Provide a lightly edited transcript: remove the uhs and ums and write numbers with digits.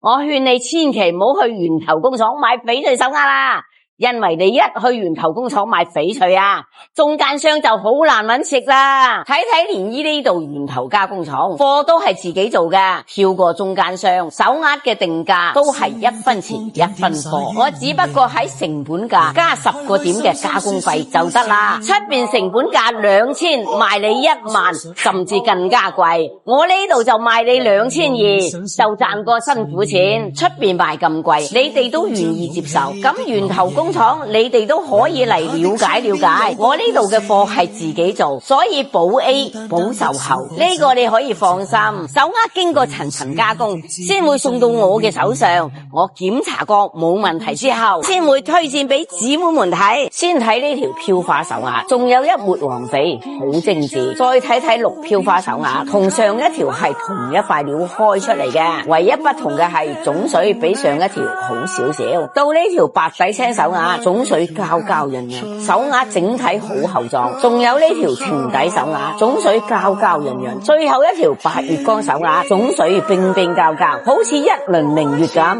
我勸你千祈唔好去源頭工廠買翡翠手鐲啦。因為你一去源頭工廠買翡翠啊，中間商就好難搵食啦。睇睇連依呢度源頭加工廠貨都係自己做㗎，跳過中間商，手鐲嘅定價都係1分錢1分貨。我只不過喺成本價加10個點嘅加工費就得啦。出邊成本價2000，賣你1萬，甚至更加貴。我呢度就賣你2200，就賺個辛苦錢。出邊賣咁貴，你哋都願意接受，咁源頭工廠你哋都可以嚟了解了解。我呢度嘅貨係自己做，所以保 A 保售後，呢個你可以放心。手鐲經過層層加工先會送到我嘅手上，我檢查過冇問題之後先會推薦俾姊妹們睇。先睇呢條飄花手鐲，仲有一抹黃翡，好精緻。再睇睇綠飄花手鐲，同上一條係同一塊料開出嚟嘅，唯一不同嘅係總水比上一條好少少。到呢條白底青手鐲，總水膠膠潤潤，手鐲整體好厚壯。仲有呢條情底手鐲，總水膠膠潤潤。最後一條白月光手鐲，總水冰冰膠膠，好似一輪明月咁。